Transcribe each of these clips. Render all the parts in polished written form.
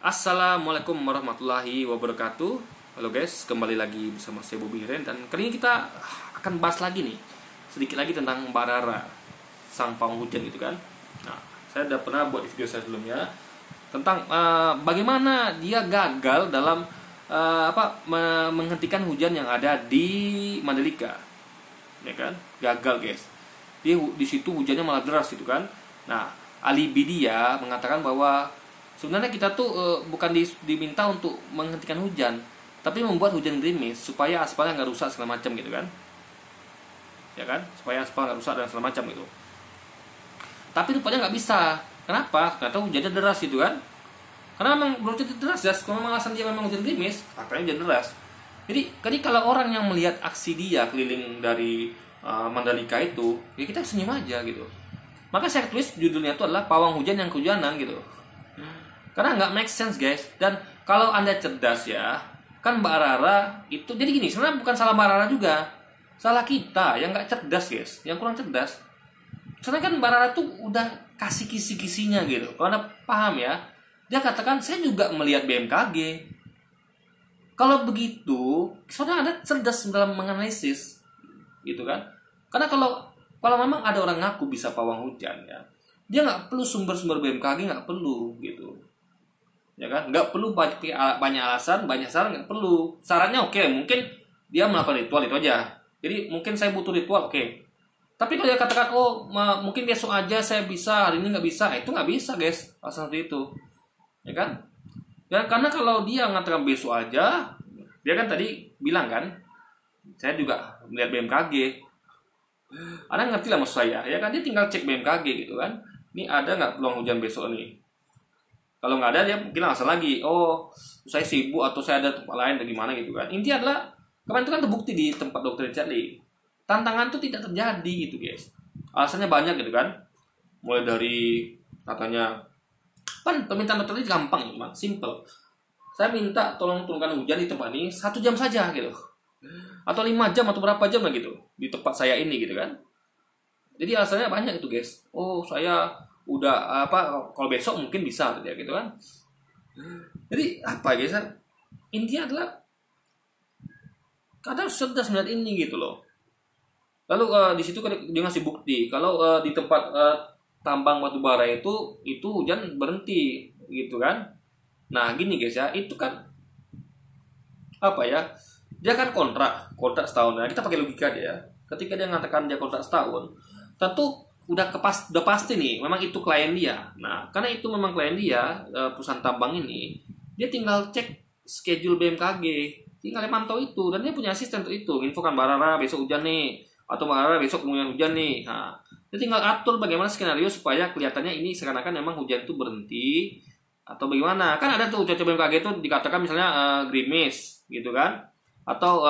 Assalamualaikum warahmatullahi wabarakatuh. Halo guys, kembali lagi bersama saya Bobby Hiren. Dan kali ini kita akan bahas lagi nih, sedikit lagi tentang Mbak Rara, sang pawang hujan gitu kan. Nah, saya udah pernah buat video saya sebelumnya tentang bagaimana dia gagal dalam menghentikan hujan yang ada di Mandalika, ya kan? Gagal guys. Dia di situ hujannya malah deras gitu kan. Nah, alibi dia mengatakan bahwa sebenarnya kita tuh bukan diminta untuk menghentikan hujan, tapi membuat hujan gerimis supaya aspalnya nggak rusak segala macam gitu kan, ya kan? Supaya aspal nggak rusak dan segala macam gitu. Tapi rupanya nggak bisa. Kenapa? Ternyata hujannya deras gitu kan? Karena memang hujan deras ya. Kalau memang alasan dia memang hujan gerimis, katanya hujan deras. Jadi kalau orang yang melihat aksi dia keliling dari Mandalika itu, ya kita senyum aja gitu. Maka saya tulis judulnya itu adalah pawang hujan yang kehujanan gitu. Karena nggak make sense guys. Dan kalau anda cerdas ya, kan Mbak Rara itu jadi gini, sebenarnya bukan salah Mbak Rara juga, salah kita yang nggak cerdas guys, yang kurang cerdas. Soalnya kan Mbak Rara tuh udah kasih kisi-kisinya gitu. Kalau anda paham ya, dia katakan saya juga melihat BMKG. Kalau begitu, soalnya anda cerdas dalam menganalisis, gitu kan? Karena kalau memang ada orang ngaku bisa pawang hujan ya, dia nggak perlu sumber-sumber BMKG, nggak perlu gitu. Ya kan, nggak perlu banyak alasan, banyak saran, nggak perlu. Sarannya oke, mungkin dia melakukan ritual itu aja. Jadi mungkin saya butuh ritual, oke. Tapi kalau dia katakan mungkin besok aja saya bisa, hari ini nggak bisa, itu nggak bisa guys, alasan seperti itu, ya kan? Ya karena kalau dia mengatakan besok aja, dia kan tadi bilang kan, saya juga melihat BMKG. Anda ngerti lah maksud saya, ya kan? Dia tinggal cek BMKG gitu kan. Ini ada nggak peluang hujan besok nih? Kalau nggak ada, dia mungkin alasan lagi, saya sibuk atau saya ada tempat lain atau gimana gitu kan. Intinya adalah kemarin itu kan terbukti di tempat dokter Richard Lee, tantangan itu tidak terjadi gitu guys. Alasannya banyak gitu kan, mulai dari katanya kan permintaan dokter ini gampang ya, simple. Saya minta tolong turunkan hujan di tempat ini 1 jam saja gitu, atau 5 jam atau berapa jam lah gitu di tempat saya ini gitu kan. Jadi alasannya banyak itu guys. Saya udah kalau besok mungkin bisa gitu kan. Jadi apa guys, intinya adalah kadang cerdas melihat ini gitu loh. Lalu di situ dia ngasih bukti kalau di tempat tambang batu bara itu hujan berhenti gitu kan. Nah gini guys ya, itu kan dia kan kontrak setahun. Nah kita pakai logika dia, ketika dia mengatakan dia kontrak setahun, tentu udah pasti nih memang itu klien dia. Nah karena itu memang klien dia, perusahaan tambang ini, dia tinggal cek schedule BMKG, tinggal mantau itu, dan dia punya asisten untuk itu. Infokan Mbak Rara besok hujan nih, atau Mbak Rara besok kemungkinan hujan nih. Nah dia tinggal atur bagaimana skenario supaya kelihatannya ini seakan-akan memang hujan itu berhenti atau bagaimana. Kan ada tuh cuaca BMKG itu dikatakan misalnya gerimis gitu kan, atau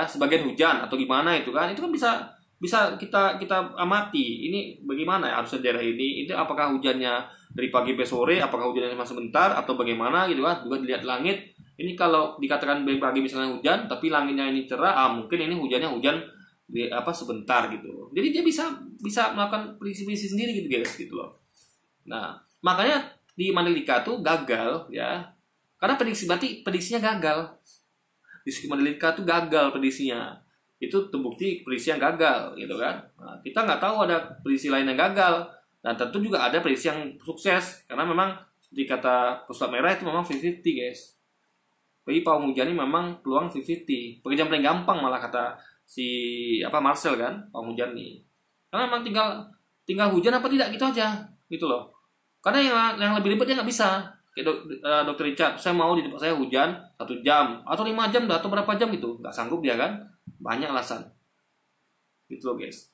sebagian hujan atau gimana itu kan bisa kita amati ini bagaimana ya harusnya daerah ini, itu apakah hujannya dari pagi sampai sore, apakah hujannya cuma sebentar atau bagaimana gitu kan. Juga dilihat langit, ini kalau dikatakan BMKG misalnya hujan tapi langitnya ini cerah, mungkin ini hujannya sebentar gitu. Jadi dia bisa melakukan prediksi sendiri gitu guys gitu loh. Nah makanya di Mandalika tuh gagal ya, karena prediksinya gagal. Di Mandalika tuh gagal prediksinya, itu terbukti prediksi yang gagal gitu kan. Nah, kita nggak tahu ada prediksi lain yang gagal, dan tentu juga ada prediksi yang sukses, karena memang di kata Pusat Merah itu memang 50-50 guys. Bagi pawang hujan ini memang peluang 50-50, pekerjaan paling gampang malah kata si Marcel kan, pawang hujan nih. Karena memang tinggal hujan apa tidak gitu aja gitu loh. Karena yang lebih ribet dia nggak bisa. Kayak dokter Richard, saya mau di tempat saya hujan 1 jam atau 5 jam atau berapa jam gitu, nggak sanggup dia kan, banyak alasan gitu loh guys.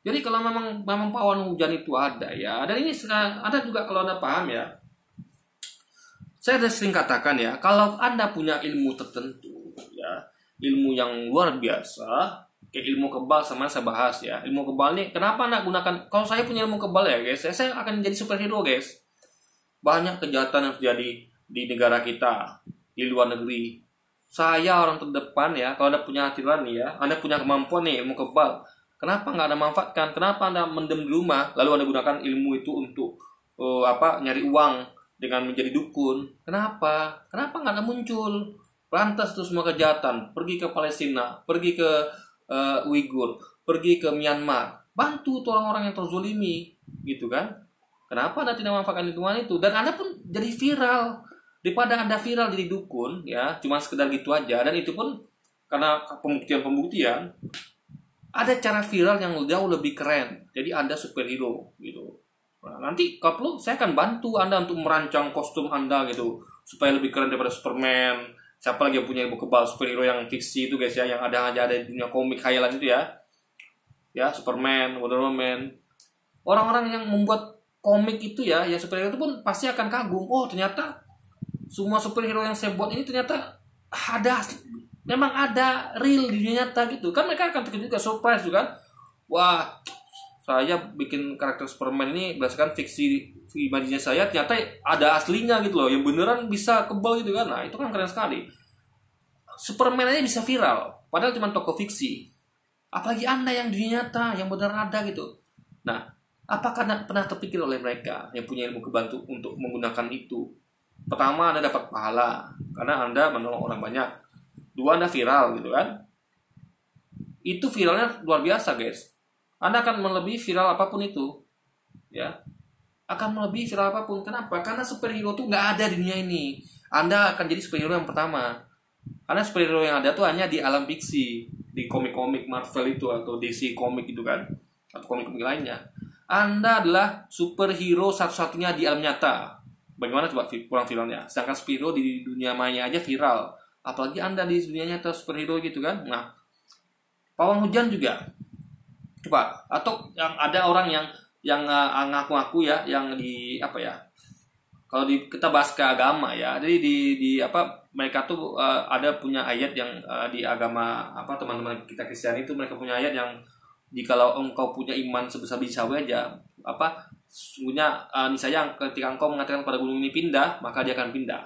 Jadi kalau memang pawang hujan itu ada ya, dan ini ada juga kalau anda paham ya, saya udah sering katakan ya, kalau anda punya ilmu tertentu ya, ilmu yang luar biasa, kayak ilmu kebal sama saya bahas ya. Ilmu kebal nih kenapa anda gunakan? Kalau saya punya ilmu kebal ya guys, saya akan jadi superhero guys. Banyak kejahatan yang terjadi di negara kita, di luar negeri. Saya orang terdepan ya, kalau anda punya hati nurani ya, anda punya kemampuan nih ilmu kebal, kenapa nggak anda manfaatkan? Kenapa anda mendem di rumah lalu anda gunakan ilmu itu untuk nyari uang dengan menjadi dukun. Kenapa? Kenapa nggak ada muncul? Lantas tuh semua kejahatan, pergi ke Palestina, pergi ke Uighur, pergi ke Myanmar, bantu tuh orang-orang yang terzolimi, gitu kan? Kenapa Anda tidak memanfaatkan lingkungan itu? Dan Anda pun jadi viral. Daripada Anda viral jadi dukun, ya, cuma sekedar gitu aja. Dan itu pun karena pembuktian, ada cara viral yang jauh lebih keren. Jadi Anda superhero, gitu. Nah, nanti kalau perlu saya akan bantu Anda untuk merancang kostum Anda gitu supaya lebih keren daripada Superman. Siapa lagi yang punya ilmu kebal superhero yang fiksi itu guys ya, yang ada di dunia komik khayalan itu ya. Ya, Superman, Wonder Woman. Orang-orang yang membuat komik itu ya, yang superhero itu pun pasti akan kagum. Oh, ternyata semua superhero yang saya buat ini ternyata ada, memang ada real di dunia nyata gitu. Kan mereka akan terkejut juga, surprise juga kan. Wah, saya bikin karakter Superman ini berdasarkan fiksi imajinasi saya, ternyata ada aslinya gitu loh, yang beneran bisa kebal gitu kan. Nah, itu kan keren sekali. Superman aja bisa viral, padahal cuma tokoh fiksi. Apalagi Anda yang di dunia nyata, yang beneran ada gitu. Nah, apakah pernah terpikir oleh mereka yang punya ilmu kebantu untuk menggunakan itu? Pertama, Anda dapat pahala karena Anda menolong orang banyak. Dua, Anda viral gitu kan. Itu viralnya luar biasa guys. Anda akan melebihi viral apapun itu. Ya, akan melebihi viral apapun. Kenapa? Karena superhero tuh nggak ada di dunia ini. Anda akan jadi superhero yang pertama. Karena superhero yang ada tuh hanya di alam fiksi, di komik-komik Marvel itu atau DC komik gitu kan, atau komik-komik lainnya. Anda adalah superhero satu-satunya di alam nyata. Bagaimana coba kurang viralnya? Sedangkan superhero di dunia maya aja viral, apalagi Anda di dunia nyata superhero gitu kan. Nah, pawang hujan juga. Coba, atau yang ada orang yang ngaku-ngaku ya, yang di apa ya? Kalau kita bahas ke agama ya, jadi di apa, mereka tuh ada punya ayat yang di agama apa, teman-teman kita Kristen itu mereka punya ayat yang jikalau engkau punya iman sebesar biji sawi aja, apa sesungguhnya misalnya ketika engkau mengatakan pada gunung ini pindah, maka dia akan pindah.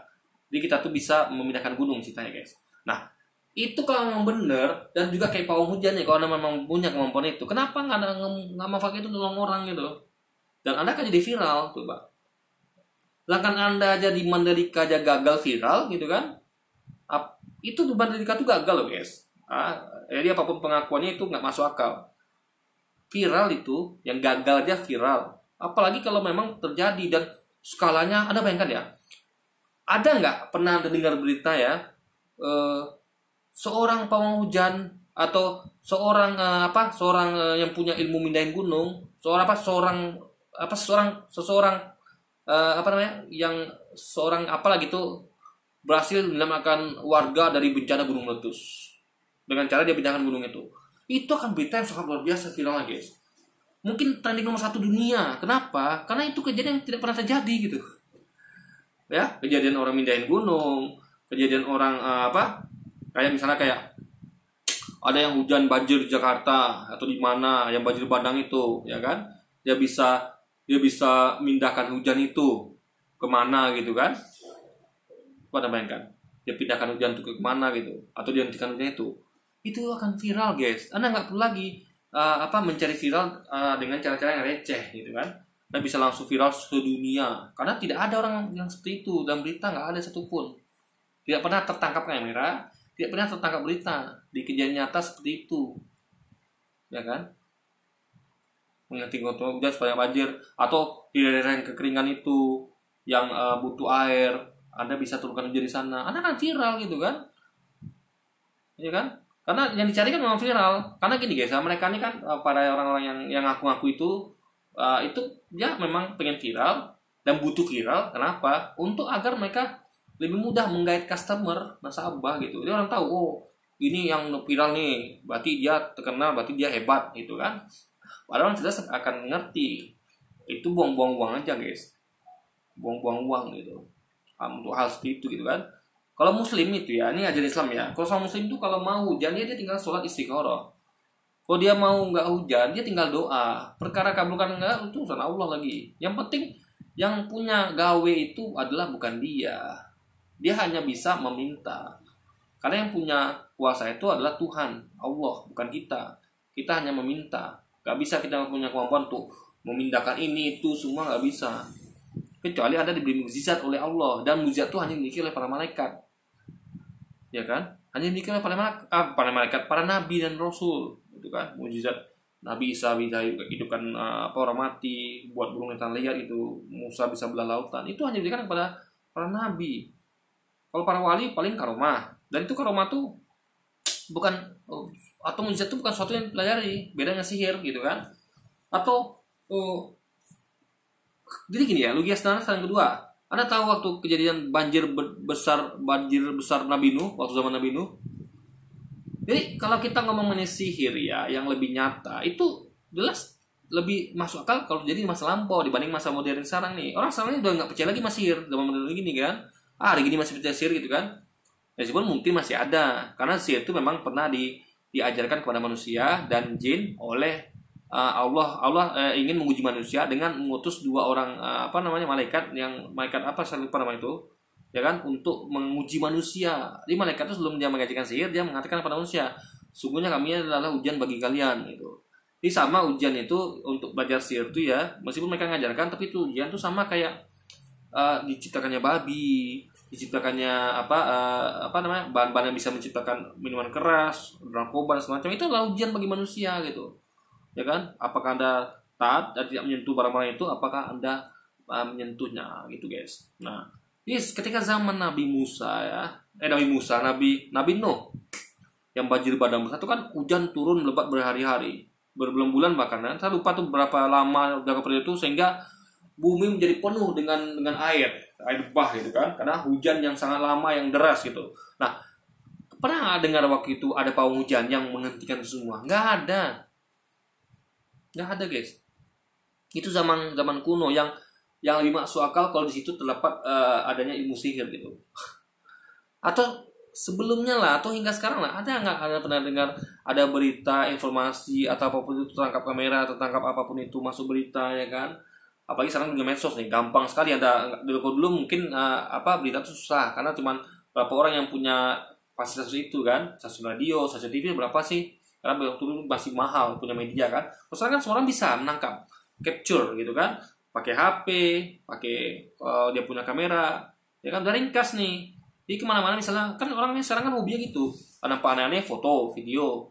Jadi kita tuh bisa memindahkan gunung ceritanya guys. Nah, itu kalau memang benar, dan juga kayak pawang hujan ya, kalau anda memang punya kemampuan itu, kenapa nggak manfaat itu nolong orang gitu? Dan Anda akan jadi viral, coba. Sedangkan Anda aja di Mandalika aja gagal viral gitu kan? Itu di Mandalika tuh gagal loh guys. Jadi apapun pengakuannya itu nggak masuk akal. Viral itu, yang gagal aja viral. Apalagi kalau memang terjadi dan skalanya, Anda bayangkan ya. Ada nggak pernah dengar berita ya? Seorang pawang hujan atau seorang yang punya ilmu mindahin gunung, yang seorang apalah gitu berhasil menyelamatkan warga dari bencana gunung meletus dengan cara dia pindahkan gunung itu akan berita yang sangat luar biasa viralnya guys, mungkin trending nomor 1 dunia. Kenapa? Karena itu kejadian yang tidak pernah terjadi gitu ya, kejadian orang mindahin gunung, kejadian orang kayak misalnya kayak ada yang hujan banjir di Jakarta atau di mana yang banjir bandang itu ya kan, dia bisa mindahkan hujan itu kemana gitu kan. Pada bayangkan, dia pindahkan hujan itu kemana gitu, atau dia hentikan hujan itu akan viral guys. Anda nggak perlu lagi mencari viral dengan cara-cara yang receh gitu kan. Anda bisa langsung viral sedunia, karena tidak ada orang yang seperti itu, dan berita nggak ada satupun. Tidak pernah tertangkap kamera, tidak pernah tertangkap berita di kejadian nyata seperti itu, ya kan? Menghentikan hujan supaya banjir, atau di daerah yang kekeringan itu yang butuh air, Anda bisa turunkan hujan di sana, Anda kan viral gitu kan, ya kan? Karena yang dicari kan memang viral. Karena gini guys, mereka ini kan para orang-orang yang ngaku-ngaku itu dia memang pengen viral dan butuh viral. Kenapa? Untuk agar mereka lebih mudah menggait customer, nasabah gitu. Dia orang tahu, oh ini yang viral nih, berarti dia terkenal, berarti dia hebat gitu kan. Padahal orang jelas akan ngerti itu buang-buang uang aja guys, buang-buang uang gitu untuk hal seperti itu gitu kan. Kalau muslim itu ya, ini ajaran Islam ya, kalau sama muslim itu kalau mau hujan dia tinggal sholat istikharah. Kalau dia mau nggak hujan dia tinggal doa. Perkara kabulkan nggak itu urusan Allah lagi. Yang penting yang punya gawe itu adalah bukan dia hanya bisa meminta. Karena yang punya kuasa itu adalah Tuhan Allah, bukan kita. Kita hanya meminta. Gak bisa kita punya kemampuan untuk memindahkan ini itu semua, gak bisa. kecuali Anda diberi mukjizat oleh Allah, dan mukjizat itu hanya dimiliki oleh para malaikat. Ya kan? Hanya dimiliki oleh para malaikat, para nabi dan rasul, gitu kan? Mukjizat Nabi Isa bisa hidupkan orang mati, buat burung yang liar itu, Musa bisa belah lautan. Itu hanya diberikan kepada para nabi. Kalau para wali paling karomah. Dan itu karomah tuh bukan, atau mujizat itu bukan sesuatu yang dipelajari, beda dengan sihir gitu kan. Atau jadi gini ya, logika sederhana yang kedua. Anda tahu waktu kejadian banjir besar Nabi Nuh, waktu zaman Nabi Nuh. Jadi kalau kita ngomong mengenai sihir ya, yang lebih nyata, itu jelas lebih masuk akal kalau jadi masa lampau dibanding masa modern sekarang nih. Orang sekarang ini udah nggak percaya lagi sama sihir zaman modern gini kan. Hari gini masih percaya sihir gitu kan. Meskipun mungkin masih ada, karena sihir itu memang pernah diajarkan kepada manusia dan jin oleh Allah ingin menguji manusia dengan mengutus dua orang malaikat apa saya lupa nama itu, ya kan, untuk menguji manusia. Jadi malaikat itu sebelum dia mengajarkan sihir, dia mengatakan kepada manusia, sungguhnya kami adalah ujian bagi kalian gitu. Jadi sama ujian itu untuk belajar sihir itu ya, meskipun mereka mengajarkan, tapi itu ujian itu sama kayak diciptakannya babi, diciptakannya bahan-bahan yang bisa menciptakan minuman keras, narkoba dan semacam, itu adalah ujian bagi manusia gitu. Ya kan? Apakah Anda taat dan tidak menyentuh barang-barang itu, apakah Anda menyentuhnya gitu guys. Nah, ketika zaman Nabi Nuh yang banjir bandang besar itu kan hujan turun lebat berhari-hari, berbulan-bulan bahkan. Saya lupa tuh berapa lama jangka periode itu, sehingga bumi menjadi penuh dengan air bah gitu kan, karena hujan yang sangat lama yang deras gitu. Nah, pernah dengar waktu itu ada pawang hujan yang menghentikan semua? Nggak ada guys. Itu zaman kuno yang lebih masuk akal kalau di situ terdapat adanya ilmu sihir gitu. Atau sebelumnya lah, atau hingga sekarang lah, ada nggak ada pernah dengar ada berita, informasi atau apapun itu tertangkap kamera, tertangkap apapun itu masuk berita, ya kan? Apalagi sekarang dengan medsos nih, gampang sekali. Ada dulu mungkin berita itu susah karena cuma berapa orang yang punya fasilitas itu kan, stasiun radio, stasiun TV berapa sih? Karena waktu itu masih mahal punya media kan. Sekarang kan semua orang bisa menangkap, capture gitu kan, pakai HP, pakai dia punya kamera, ya kan, udah ringkas nih. Jadi kemana-mana misalnya, kan orangnya sekarang kan hobinya gitu, ada apa aneh-aneh, foto, video.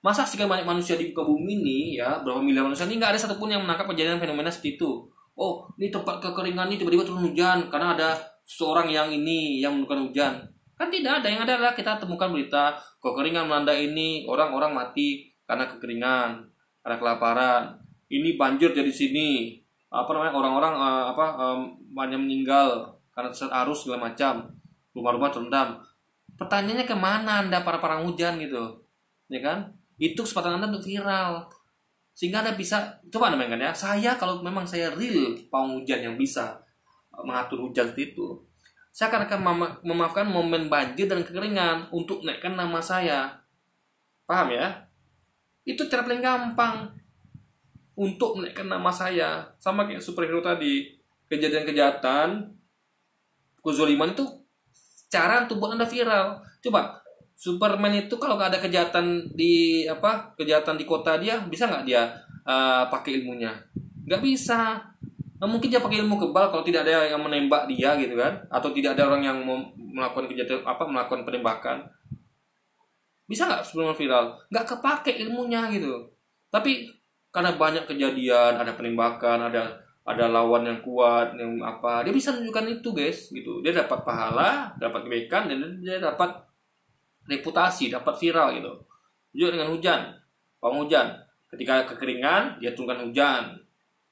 Masa sekian banyak manusia di muka bumi ini ya, berapa miliar manusia ini, nggak ada satupun yang menangkap kejadian fenomena seperti itu. Oh, ini tempat kekeringan ini tiba-tiba turun hujan karena ada seorang yang menemukan hujan. Kan tidak ada. Yang ada adalah kita temukan berita kekeringan melanda ini, orang-orang mati karena kekeringan, karena kelaparan. Ini banjir dari sini, orang-orang banyak meninggal karena terseret arus segala macam, rumah-rumah terendam. Pertanyaannya kemana Anda para hujan gitu, ya kan? Itu kesempatan Anda untuk viral, sehingga Anda bisa coba Anda bayangkan ya, saya kalau memang saya real pawang hujan yang bisa mengatur hujan seperti itu, saya akan memaafkan momen banjir dan kekeringan untuk naikkan nama saya. Paham ya? Itu cara paling gampang untuk menaikkan nama saya. Sama kayak superhero tadi, kejadian-kejahatan, kezaliman itu cara untuk buat Anda viral. Coba Superman itu kalau nggak ada kejahatan di kota dia, bisa nggak dia pakai ilmunya? Nggak bisa. Nah, mungkin dia pakai ilmu kebal kalau tidak ada yang menembak dia gitu kan, atau tidak ada orang yang melakukan kejahatan melakukan penembakan. Bisa nggak Superman viral? Nggak kepake ilmunya gitu. Tapi karena banyak kejadian, ada penembakan, ada lawan yang kuat, dia bisa menunjukkan itu guys gitu. Dia dapat pahala, dapat kebaikan, dan dia dapat reputasi, dapat viral gitu. Juga dengan hujan, pawang hujan. Ketika kekeringan, dia turunkan hujan,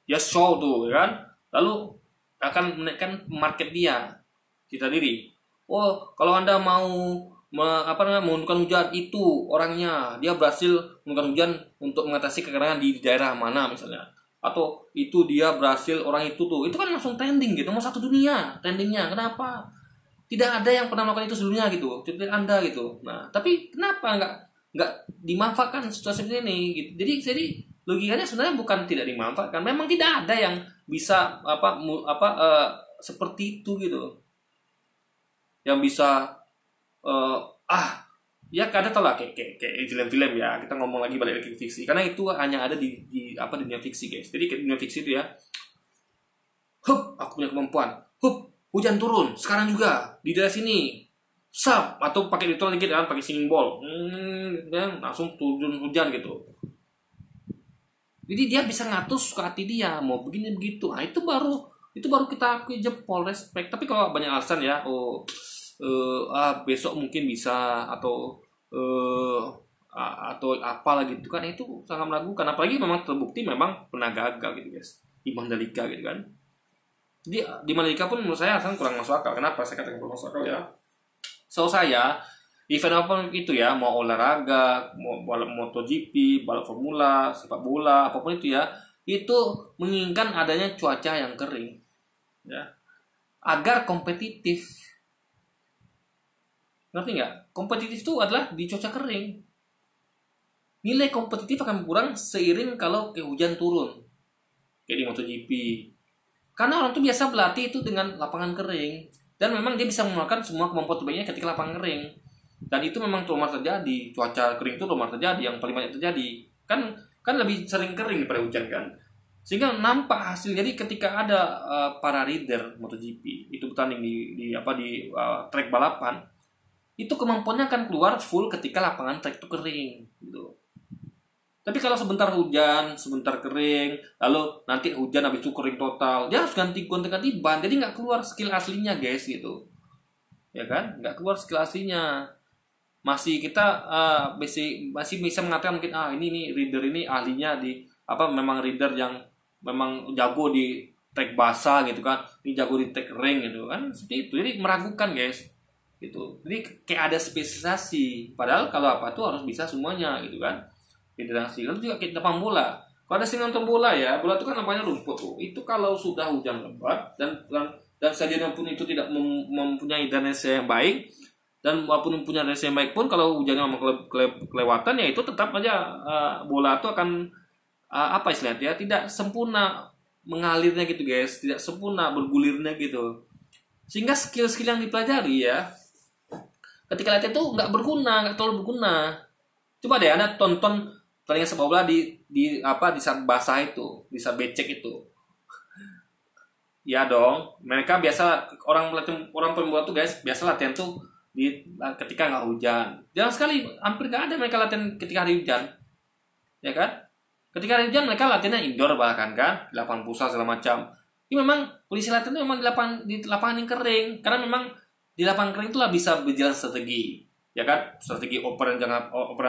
dia show tuh, kan? Lalu akan menaikkan market dia, citra diri. Oh, kalau Anda mau menurunkan hujan, itu orangnya, dia berhasil menurunkan hujan untuk mengatasi kekeringan di daerah mana misalnya. Atau itu dia berhasil, orang itu kan langsung trending gitu, nomor 1 dunia trendingnya. Kenapa? Tidak ada yang pernah melakukan itu sebelumnya gitu, cerita Anda gitu. Nah, tapi kenapa nggak dimanfaatkan situasi seperti ini gitu. Jadi logikanya sebenarnya bukan tidak dimanfaatkan, memang tidak ada yang bisa seperti itu gitu, yang bisa ya kadang tau lah kayak film-film ya, kita ngomong lagi balik ke fiksi, karena itu hanya ada di dunia fiksi guys. Jadi ke dunia fiksi itu ya, aku punya kemampuan, hujan turun sekarang juga di daerah sini, sap, atau pakai ditulis dikit kan, pakai singing bowl, dan langsung turun hujan gitu. Jadi dia bisa ngatur suka hati dia mau begini begitu. Nah itu baru kita akui jempol, respect. Tapi kalau banyak alasan ya, besok mungkin bisa, atau apalah gitu kan, itu sangat meragukan. Apalagi memang terbukti memang pernah gagal gitu guys di Mandalika gitu kan. Jadi di Mandalika pun menurut saya Hasan kurang masuk akal. Kenapa saya katakan kurang masuk akal ya? So saya event apapun itu ya, mau olahraga, mau balap MotoGP, balap formula, sepak bola, apapun itu ya, itu menginginkan adanya cuaca yang kering ya, agar kompetitif. Ngerti nggak? Kompetitif itu adalah di cuaca kering. Nilai kompetitif akan berkurang seiring kalau hujan turun, kayak di MotoGP. Karena orang tuh biasa berlatih itu dengan lapangan kering, dan memang dia bisa menggunakan semua kemampuan terbaiknya ketika lapangan kering. Dan itu memang normal terjadi, cuaca kering itu normal terjadi, yang paling banyak terjadi. Kan lebih sering kering daripada hujan kan. Sehingga nampak hasil. Jadi ketika ada para rider MotoGP itu bertanding di track balapan, itu kemampuannya akan keluar full ketika lapangan track itu kering gitu. Tapi kalau sebentar hujan, sebentar kering, lalu nanti hujan habis itu kering total, dia harus ganti ban, jadi nggak keluar skill aslinya guys gitu, ya kan? Nggak keluar skill aslinya. Masih kita masih bisa mengatakan mungkin ini nih reader ini ahlinya di memang reader yang memang jago di track basah gitu kan, ini jago di track kering gitu kan, seperti itu. Jadi meragukan guys gitu. Jadi kayak ada spesialisasi, padahal kalau tuh harus bisa semuanya gitu kan. Hidrasi. Lalu juga kita lapangan bola. Kalau ada nonton bola ya, bola itu kan namanya rumput tuh. Itu kalau sudah hujan lebat dan stadion pun itu tidak mempunyai drainase yang baik, dan walaupun punya drainase yang baik pun, kalau hujannya memang kelewatan ya itu tetap aja bola itu akan istilahnya ya, tidak sempurna mengalirnya gitu guys, tidak sempurna bergulirnya gitu. Sehingga skill-skill yang dipelajari ya ketika latihan itu nggak terlalu berguna. Coba deh Anda tonton pertandingan sepak bola di saat basah itu, di saat becek itu. Ya dong, mereka biasa orang pemula tuh guys, biasa latihan tuh ketika nggak hujan. Jarang sekali, hampir nggak ada mereka latihan ketika hari hujan, ya kan? Ketika hari hujan mereka latihannya indoor bahkan kan, di lapangan futsal segala macam. Ini memang kondisi latihan itu memang di lapangan yang kering, karena memang di lapangan kering itulah bisa berjalan strategi. Ya kan, strategi operan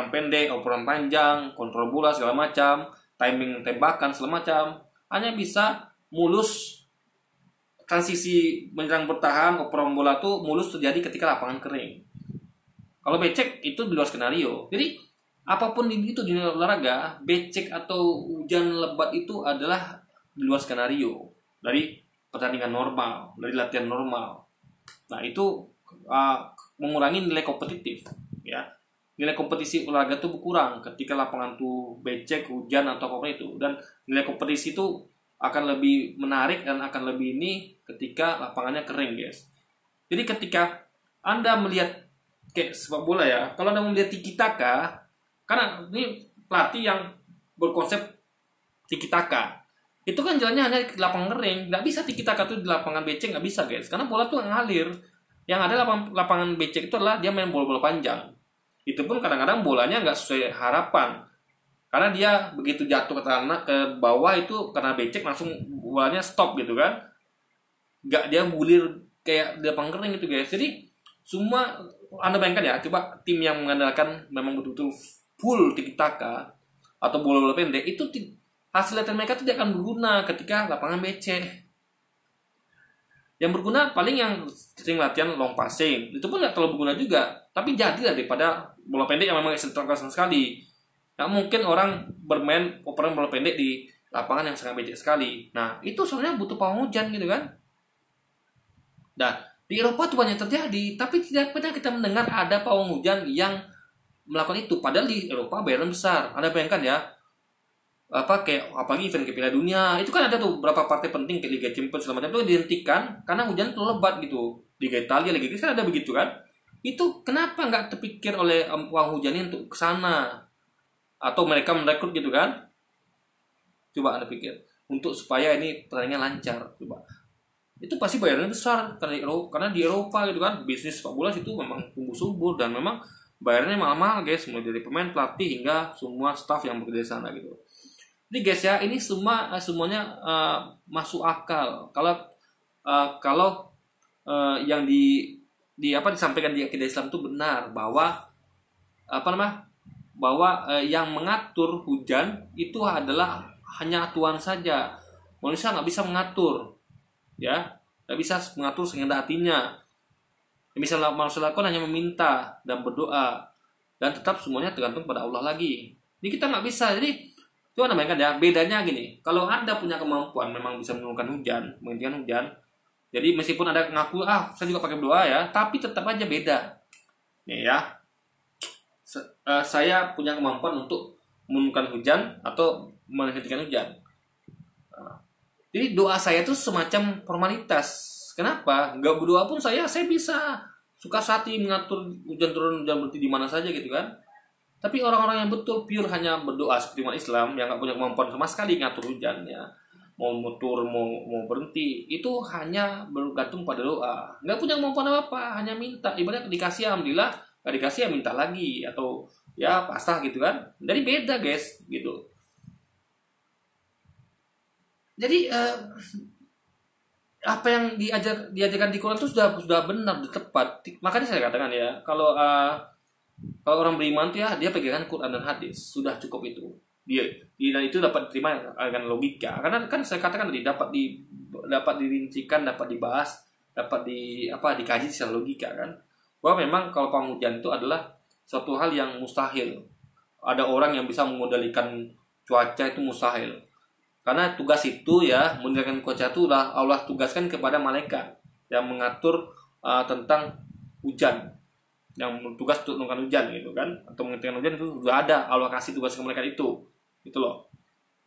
pendek, operan panjang, kontrol bola segala macam, timing tembakan segala macam, hanya bisa mulus. Transisi menyerang bertahan, operan bola tuh mulus terjadi ketika lapangan kering. Kalau becek itu di luar skenario. Jadi apapun itu di olahraga, becek atau hujan lebat itu adalah di luar skenario dari pertandingan normal, dari latihan normal. Nah itu mengurangi nilai kompetitif ya. Nilai kompetisi olahraga itu berkurang ketika lapangan tuh becek, hujan atau apapun itu, dan nilai kompetisi itu akan lebih menarik dan akan lebih ini ketika lapangannya kering guys. Jadi ketika Anda melihat kayak sepak bola ya, kalau Anda melihat tiki taka, karena ini pelatih yang berkonsep tiki taka, itu kan jalannya hanya di lapangan kering, nggak bisa tiki taka tuh di lapangan becek, nggak bisa guys, karena bola tuh ngalir. Yang ada lapangan becek itu adalah dia main bola-bola panjang. Itu pun kadang-kadang bolanya nggak sesuai harapan. Karena dia begitu jatuh ke tanah ke bawah itu karena becek langsung bolanya stop gitu kan. Nggak dia bulir kayak di lapangan kering gitu guys. Jadi semua Anda bayangkan ya, coba tim yang mengandalkan memang betul-betul full tiki taka atau bola-bola pendek, itu hasil latihan mereka tidak akan berguna ketika lapangan becek. Yang berguna paling yang sering latihan long passing, itu pun nggak terlalu berguna juga, tapi jadilah daripada bola pendek yang memang eksentrikasi sekali. Nggak mungkin orang bermain operan bola pendek di lapangan yang sangat becek sekali. Nah itu soalnya butuh pawang hujan gitu kan. Dan di Eropa itu banyak terjadi, tapi tidak pernah kita mendengar ada pawang hujan yang melakukan itu. Padahal di Eropa bayaran besar. Anda bayangkan ya, apalagi event ke Piala Dunia itu kan ada tuh beberapa partai penting kayak Liga Champions segala macam itu dihentikan karena hujan terlalu lebat gitu. Liga Italia, Liga Inggris kan ada begitu kan. Itu kenapa nggak terpikir oleh uang hujannya untuk ke sana, atau mereka merekrut gitu kan? Coba Anda pikir untuk supaya ini pertandingan lancar. Coba itu pasti bayarannya besar karena di Eropa gitu kan bisnis sepak bola itu memang tumbuh subur dan memang bayarnya mahal-mahal guys, mulai dari pemain, pelatih hingga semua staff yang bekerja di sana gitu. Jadi guys ya, ini semuanya masuk akal kalau yang disampaikan di akidah Islam itu benar, bahwa yang mengatur hujan itu adalah hanya Tuhan saja. Manusia nggak bisa mengatur, ya, nggak bisa mengatur sekehendak hatinya. Yang bisa manusia lakukan hanya meminta dan berdoa, dan tetap semuanya tergantung pada Allah lagi. Ini kita nggak bisa. Jadi itu namanya kan ya, bedanya gini, kalau Anda punya kemampuan memang bisa menurunkan hujan, menghentikan hujan, jadi meskipun ada ngaku saya juga pakai doa ya, tapi tetap aja beda nih ya. Saya punya kemampuan untuk menurunkan hujan atau menghentikan hujan. Jadi doa saya itu semacam formalitas. Kenapa? Nggak berdoa pun saya bisa suka hati mengatur hujan turun hujan berhenti di mana saja gitu kan. Tapi orang-orang yang betul pure hanya berdoa seperti umat Islam yang nggak punya kemampuan sama sekali ngatur hujan ya, mau turun mau berhenti, itu hanya bergantung pada doa. Nggak punya kemampuan apa-apa, hanya minta. Ibaratnya dikasih alhamdulillah, nggak dikasih ya minta lagi atau ya pasrah gitu kan. Jadi beda guys gitu. Jadi apa yang diajarkan di Quran itu sudah benar, sudah tepat. Makanya saya katakan ya, kalau orang beriman tuh ya dia pegangan Quran dan hadis, sudah cukup itu. Dan itu dapat diterima dengan logika. Karena kan saya katakan tadi dapat dirincikan, dapat dibahas, dapat dikaji secara logika kan. Bahwa memang kalau penghujan itu adalah suatu hal yang mustahil. Ada orang yang bisa mengendalikan cuaca itu mustahil. Karena tugas itu ya, mengendalikan cuaca itu Allah tugaskan kepada malaikat yang mengatur tentang hujan, yang tugas untuk menurunkan hujan gitu kan, atau menghentikan hujan itu sudah ada, Allah kasih tugas ke malaikat itu gitu loh.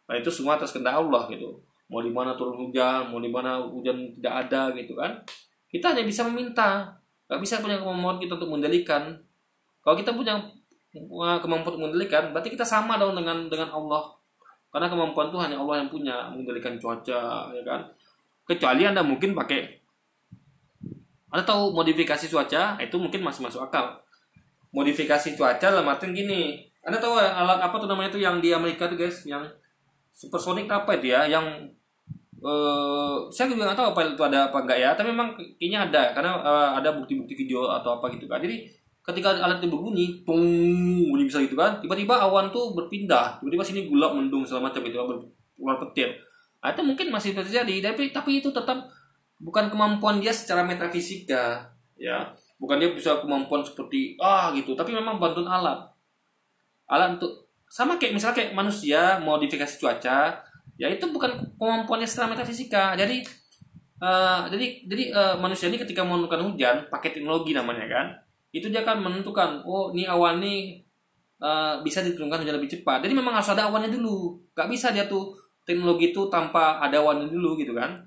Nah itu semua atas kehendak Allah gitu. Mau di mana turun hujan, mau di mana hujan tidak ada gitu kan. Kita hanya bisa meminta, nggak bisa punya kemampuan kita untuk mengendalikan. Kalau kita punya kemampuan untuk mengendalikan, berarti kita sama dong dengan Allah. Karena kemampuan itu hanya Allah yang punya, mengendalikan cuaca, ya kan. Kecuali Anda mungkin Anda tahu modifikasi cuaca, itu mungkin masih masuk akal. Modifikasi cuaca dalam artian gini, Anda tahu alat apa tuh namanya itu yang di Amerika tuh guys, yang supersonic apa itu ya, yang saya juga nggak tahu apa itu ada apa enggak ya, tapi memang kayaknya ada, karena ada bukti-bukti video atau apa gitu kan. Jadi ketika alat itu berbunyi, bunyi bisa gitu kan, tiba-tiba awan tuh berpindah, tiba-tiba sini gulap mendung segala macam itu, keluar petir. Nah, itu mungkin masih terjadi, tapi itu tetap bukan kemampuan dia secara metafisika, ya, bukan dia bisa kemampuan seperti gitu, tapi memang bantuan alat untuk sama kayak misalnya kayak manusia modifikasi cuaca, ya itu bukan kemampuannya secara metafisika. Jadi manusia ini ketika menentukan hujan pakai teknologi namanya kan. Itu dia akan menentukan, ini awan nih bisa diturunkan hujan lebih cepat. Jadi memang harus ada awannya dulu. Gak bisa dia tuh teknologi itu tanpa ada awannya dulu gitu kan.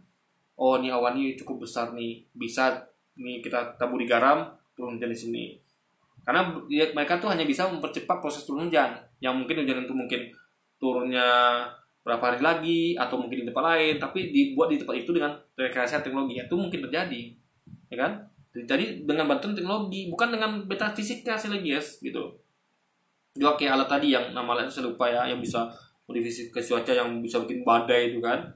Ini awan ini cukup besar nih, bisa nih kita taburi garam, turun hujan di sini. Karena mereka tuh hanya bisa mempercepat proses turun hujan. Yang mungkin hujan itu mungkin turunnya berapa hari lagi atau mungkin di tempat lain, tapi dibuat di tempat itu dengan rekayasa teknologi. Itu mungkin terjadi, ya kan? Jadi dengan bantuan teknologi, bukan dengan metafisika sih lagi guys, gitu. Juga kayak alat tadi yang nama alatnya saya lupa ya, yang bisa modifikasi cuaca, yang bisa bikin badai itu kan.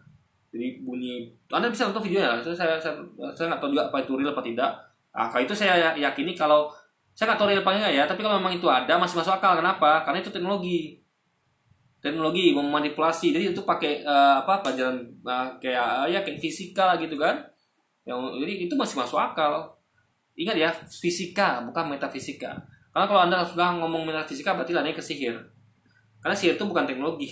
Jadi bunyi, Anda bisa nonton videonya. Saya nggak tahu juga apa itu real apa tidak. Kalau itu saya yakini, kalau saya nggak tahu real apa enggak ya, tapi kalau memang itu ada masih masuk akal. Kenapa? Karena itu teknologi memanipulasi. Jadi itu pakai pelajaran kayak fisika gitu kan. Jadi itu masih masuk akal. Ingat ya, fisika bukan metafisika. Karena kalau Anda sudah ngomong metafisika berarti larinya ke sihir. Karena sihir itu bukan teknologi.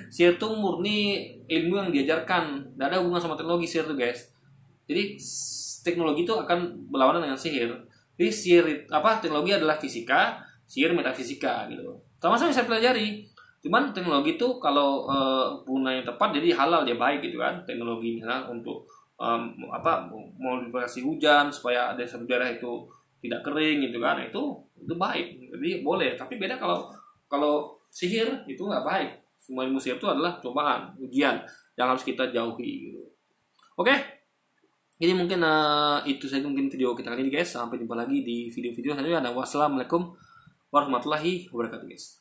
Sihir itu murni ilmu yang diajarkan. Tidak ada hubungan sama teknologi sihir itu guys. Jadi teknologi itu akan berlawanan dengan sihir. Jadi teknologi adalah fisika, sihir metafisika gitu. Sama-sama saya pelajari. Cuman teknologi itu kalau gunanya tepat jadi halal, dia baik gitu kan. Teknologi misalnya untuk modifikasi hujan supaya ada satu daerah itu tidak kering gitu kan, itu baik, jadi boleh. Tapi beda kalau sihir itu nggak baik. Semua ilmu sihir itu adalah cobaan, ujian yang harus kita jauhi gitu. Oke, Jadi mungkin itu saja mungkin video kita kali ini guys. Sampai jumpa lagi di video-video selanjutnya. Wassalamualaikum warahmatullahi wabarakatuh guys.